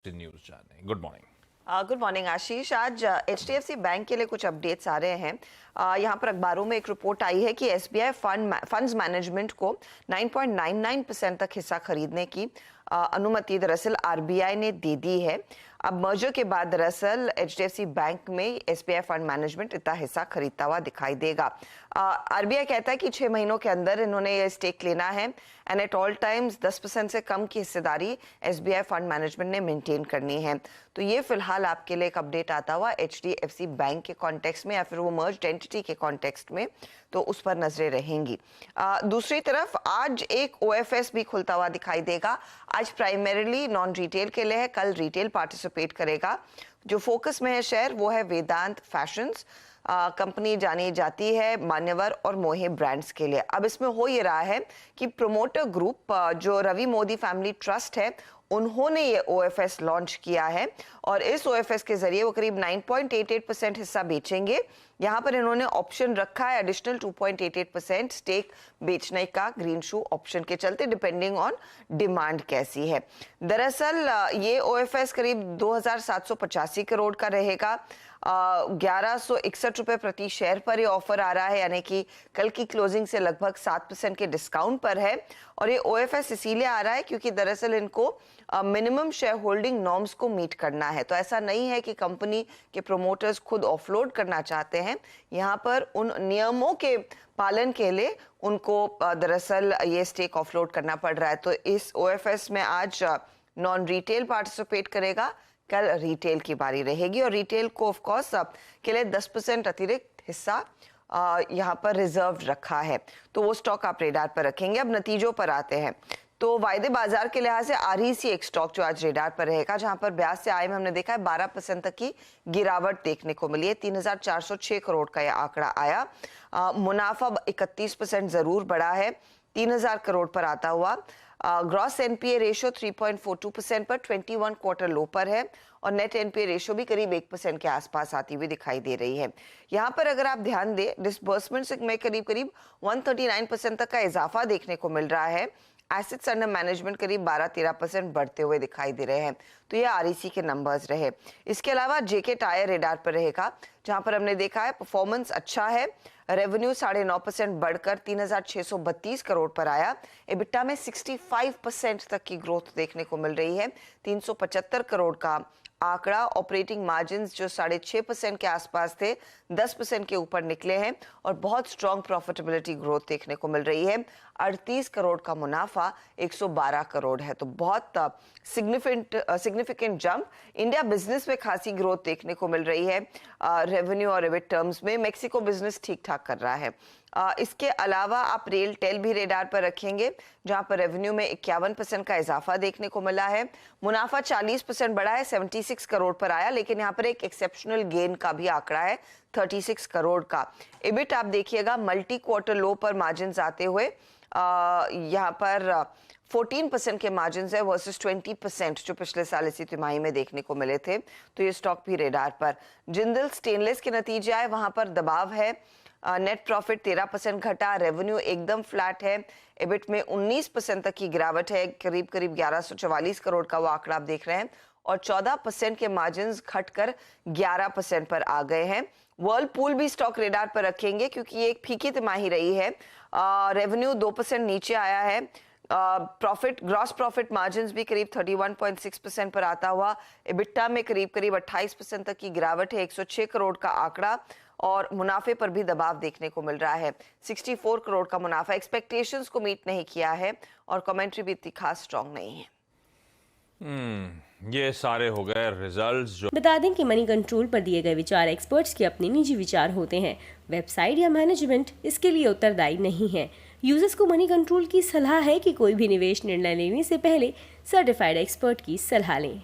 News जाने। Good morning. Good morning आशीष। आज HDFC bank के लिए कुछ अपडेट्स आ रहे हैं। यहाँ पर अखबारों में एक रिपोर्ट आई है कि SBI फंड्स मैनेजमेंट को 9.99% तक हिस्सा खरीदने की अनुमति दरअसल RBI ने दे दी है। अब मर्जर के बाद दरअसल HDFC बैंक में SBI फंड मैनेजमेंट इतना हिस्सा खरीदता हुआ दिखाई देगा। RBI कहता है कि 6 महीनों के अंदर इन्होंने ये स्टेक लेना है एंड एट ऑल टाइम्स 10% से कम की हिस्सेदारी SBI फंड मैनेजमेंट ने मेंटेन करनी है। तो ये फिलहाल आपके लिए एक अपडेट आता हुआ HDFC बैंक के कॉन्टेक्स्ट में या फिर वो मर्ज्ड एंटिटी के कॉन्टेक्स्ट में, तो उस पर नजरें रहेंगी। दूसरी तरफ आज एक OFS भी खुलता हुआ दिखाई देगा। आज प्राइमरीली नॉन रिटेल के लिए है, कल रिटेल पार्टिसिपेट करेगा। जो फोकस में है शेयर वो है वेदांत फैशंस। कंपनी जानी जाती है मान्यवर और मोहे ब्रांड्स के लिए। अब इसमें हो ये रहा है कि प्रोमोटर ग्रुप जो रवि मोदी फैमिली ट्रस्ट है उन्होंने ये OFS लॉन्च किया है और इस OFS के जरिए वो करीब 9.88% हिस्सा बेचेंगे। यहाँ पर इन्होंने ऑप्शन रखा है एडिशनल 2.88% स्टेक बेचने का ग्रीन शू ऑप्शन के चलते, डिपेंडिंग ऑन डिमांड कैसी है। दरअसल ये OFS करीब 2785 करोड़ का रहेगा। 1161 रुपए प्रति शेयर पर ये ऑफर आ रहा है, यानी कि कल की क्लोजिंग से लगभग 7% के डिस्काउंट पर है। और ये OFS इसीलिए आ रहा है क्योंकि दरअसल इनको मिनिमम शेयर होल्डिंग नॉर्म्स को मीट करना है। तो ऐसा नहीं है कि कंपनी के प्रोमोटर्स खुद ऑफलोड करना चाहते हैं, यहाँ पर उन नियमों के पालन के लिए उनको दरअसल ये स्टेक ऑफलोड करना पड़ रहा है। तो इस OFS में आज नॉन रिटेल पार्टिसिपेट करेगा, कल रिटेल की बारी रहेगी और रिटेल को ऑफ कोर्स के लिए 10% अतिरिक्त हिस्सा यहाँ पर रिजर्व रखा है, तो वो स्टॉक आप रेडार पर रखेंगे। अब नतीजों पर आते हैं तो वायदे बाजार के लिहाज से REC एक स्टॉक जो आज रेडार पर रहेगा, जहां पर ब्याज से आय में हमने देखा है 12% तक की गिरावट देखने को मिली है। 3406 करोड़ का यह आंकड़ा आया। मुनाफा 31% जरूर बढ़ा है, 3000 करोड़ पर आता हुआ। ग्रॉस NPA रेशियो 3.42% पर 21 क्वार्टर लो पर है और नेट NPA रेशियो भी करीब 1% के आसपास आती हुई दिखाई दे रही है। यहाँ पर अगर आप ध्यान दें डिसबर्समेंट में करीब 139% तक का इजाफा देखने को मिल रहा है। एसेट्स अंडर मैनेजमेंट करीब 12-13% बढ़ते हुए दिखाई दे रहे हैं। तो ये REC के नंबर्स रहे। इसके अलावा JK टायर रेडार पर रहेगा, जहां पर हमने देखा है परफॉर्मेंस अच्छा है। रेवेन्यू 9.5% बढ़कर 3632 करोड़ पर आया। EBITDA में 65% तक की ग्रोथ देखने को मिल रही है, 375 करोड़ का आंकड़ा। ऑपरेटिंग मार्जिन्स जो 6.5% के आसपास थे 10% के ऊपर निकले हैं और बहुत स्ट्रॉन्ग प्रॉफिटेबिलिटी ग्रोथ देखने को मिल रही है। 38 करोड़ का मुनाफा 112 करोड़ है, तो बहुत सिग्निफिकेंट जंप। इंडिया बिजनेस में खासी ग्रोथ देखने को मिल रही है रेवेन्यू और EBIT टर्म्स में। मेक्सिको बिजनेस ठीक ठाक कर रहा है। इसके अलावा आप रेल टेल भी रेडार पर रखेंगे, जहां पर रेवेन्यू में 51% का इजाफा देखने को मिला है। मुनाफा 40% बढ़ा है, 76 करोड़ पर आया, लेकिन यहाँ पर एक एक्सेप्शनल गेन का भी आंकड़ा है 36 करोड़ का। EBIT आप देखिएगा मल्टी क्वार्टर लो पर मार्जिन आते हुए यहाँ पर 14% के मार्जिन है वर्सेस 20% जो पिछले साल इसी तिमाही में देखने को मिले थे। तो ये स्टॉक भी रेडार पर। जिंदल स्टेनलेस के नतीजे आए, वहां पर दबाव है। नेट प्रॉफिट 13% घटा, रेवेन्यू एकदम फ्लैट है। EBIT में 19% तक की गिरावट है, करीब 1144 करोड़ का वो आंकड़ा आप देख रहे हैं और 14% के मार्जिन्स घटकर 11% पर आ गए हैं। वर्लपूल भी स्टॉक रेडार पर रखेंगे क्योंकि ये एक फीकी तिमाही रही है। रेवेन्यू 2% नीचे आया है। ग्रॉस प्रॉफिट मार्जिन्स भी करीब 31.6% पर आता हुआ। EBITDA में करीब 28% तक की गिरावट है, 106 करोड़ का आंकड़ा और मुनाफे पर भी दबाव देखने को मिल रहा है। 64 करोड़ का मुनाफा एक्सपेक्टेशंस को मीट नहीं किया है और कमेंट्री भी इतनी खास स्ट्रॉन्ग नहीं है। ये सारे हो गए रिजल्ट्स। जो बता दें कि मनी कंट्रोल पर दिए गए विचार एक्सपर्ट्स के अपने निजी विचार होते हैं। वेबसाइट या मैनेजमेंट इसके लिए उत्तरदायी नहीं है। यूजर्स को मनी कंट्रोल की सलाह है कि कोई भी निवेश निर्णय लेने से पहले सर्टिफाइड एक्सपर्ट की सलाह लें।